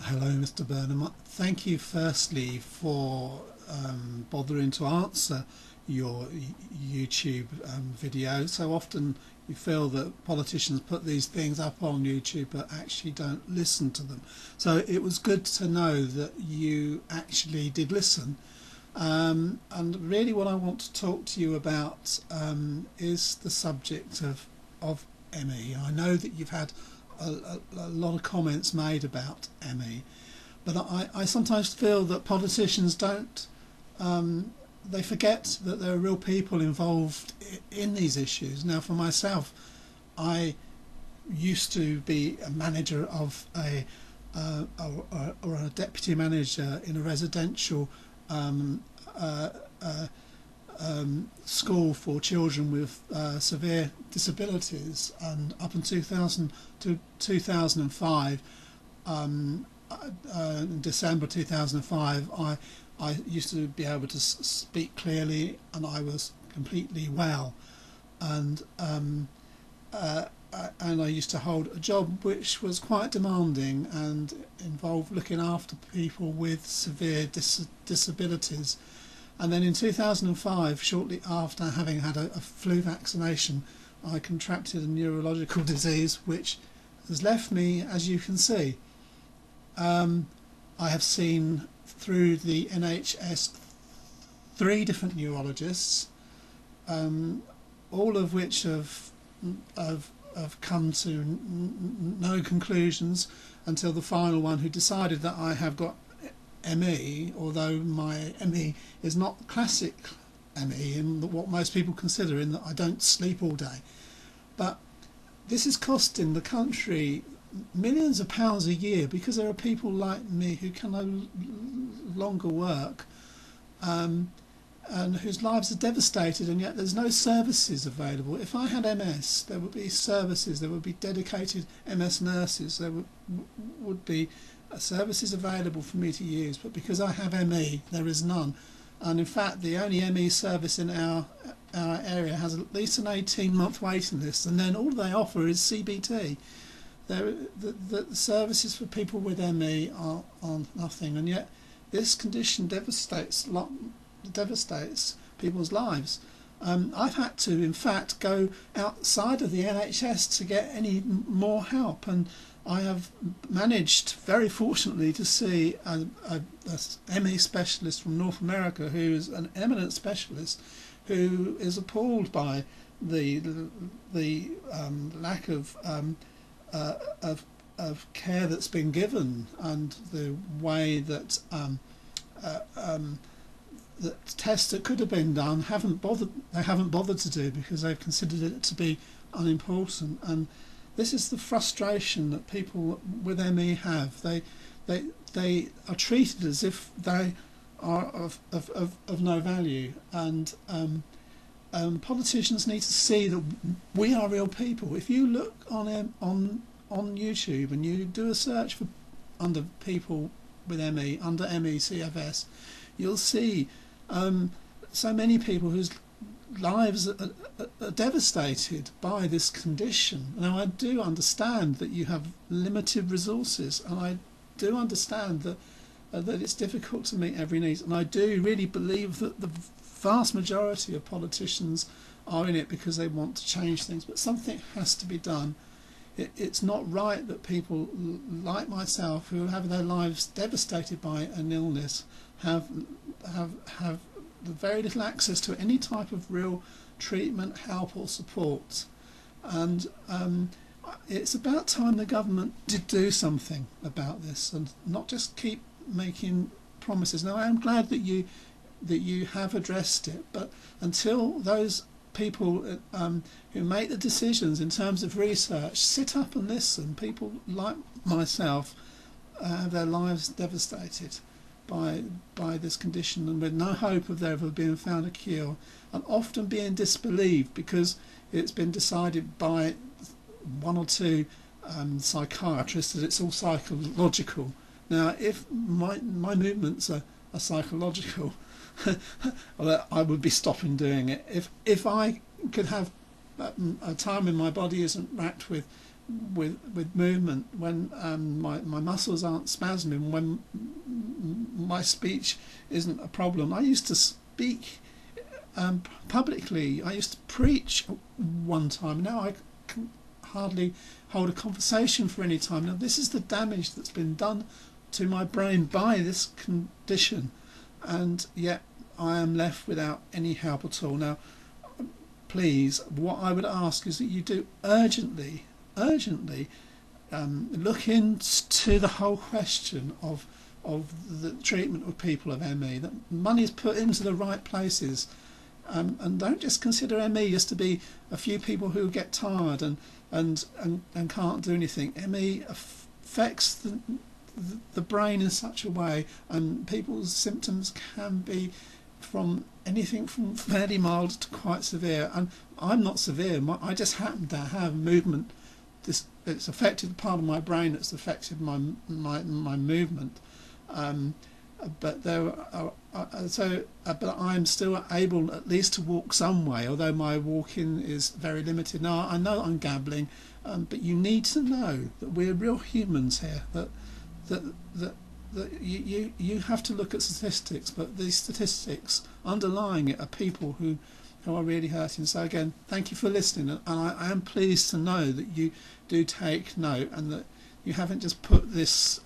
Hello, Mr. Burnham. Thank you firstly for bothering to answer your YouTube video. So often you feel that politicians put these things up on YouTube but actually don't listen to them. So it was good to know that you actually did listen. And really what I want to talk to you about is the subject of ME. I know that you've had a lot of comments made about ME, but I sometimes feel that politicians don't, they forget that there are real people involved in these issues. Now for myself, I used to be a manager of or a deputy manager in a residential school for children with severe disabilities, and up in 2005, in December 2005, I used to be able to speak clearly, and I was completely well, and I used to hold a job which was quite demanding and involved looking after people with severe disabilities. And then in 2005, shortly after having had a flu vaccination, I contracted a neurological disease which has left me, as you can see. I have seen through the NHS 3 different neurologists, all of which have come to no conclusions until the final one, who decided that I have got ME, although my ME is not classic ME in what most people consider, in that I don't sleep all day. But this is costing the country millions of pounds a year, because there are people like me who can no longer work, and whose lives are devastated, and yet there's no services available. If I had MS, there would be services, there would be dedicated MS nurses, there would be services available for me to use, but because I have ME, there is none. And in fact, the only ME service in our area has at least an 18-month waiting list, and then all they offer is CBT. The services for people with ME are nothing, and yet this condition devastates people's lives. I've had to, in fact, go outside of the NHS to get any more help, and I have managed, very fortunately, to see a ME specialist from North America, who is an eminent specialist, who is appalled by the lack of care that's been given, and the way that that tests that could have been done they haven't bothered to do, because they've considered it to be unimportant. And this is the frustration that people with ME have. They are treated as if they are of no value, and politicians need to see that we are real people. If you look on YouTube and you do a search for under people with ME, under ME CFS, you'll see so many people whose lives are devastated by this condition. Now, I do understand that you have limited resources, and I do understand that it's difficult to meet every need, and I do really believe that the vast majority of politicians are in it because they want to change things, but something has to be done. It's not right that people like myself, who have their lives devastated by an illness, have very little access to any type of real treatment, help or support. And it's about time the government did do something about this, and not just keep making promises. Now, I am glad that you have addressed it, but until those people who make the decisions in terms of research sit up and listen, people like myself have their lives devastated by this condition, and with no hope of there ever being found a cure, and often being disbelieved because it's been decided by 1 or 2 psychiatrists that it's all psychological. Now, if my movements are psychological, well, I would be stopping doing it. If I could have a time when my body isn't racked with with movement, when my muscles aren't spasming, when my speech isn't a problem. I used to speak publicly. I used to preach one time. Now I can hardly hold a conversation for any time. Now this is the damage that's been done to my brain by this condition, and yet I am left without any help at all. Now, please, what I would ask is that you do urgently look into the whole question of the treatment of people of ME, that money is put into the right places, and don't just consider ME just to be a few people who get tired and can't do anything. ME affects the brain in such a way, and people's symptoms can be from anything from fairly mild to quite severe. And I'm not severe. I just happen to have movement. It's affected the part of my brain that's affected my movement. But but I'm still able at least to walk some way, although my walking is very limited. Now I know I'm gambling, but you need to know that we're real humans here. That you have to look at statistics, but these statistics underlying it are people who are really hurting. So again, thank you for listening, and I am pleased to know that you do take note, and that you haven't just put this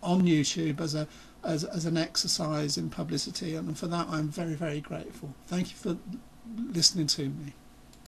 on YouTube as an exercise in publicity, and for that I'm very, very grateful. Thank you for listening to me.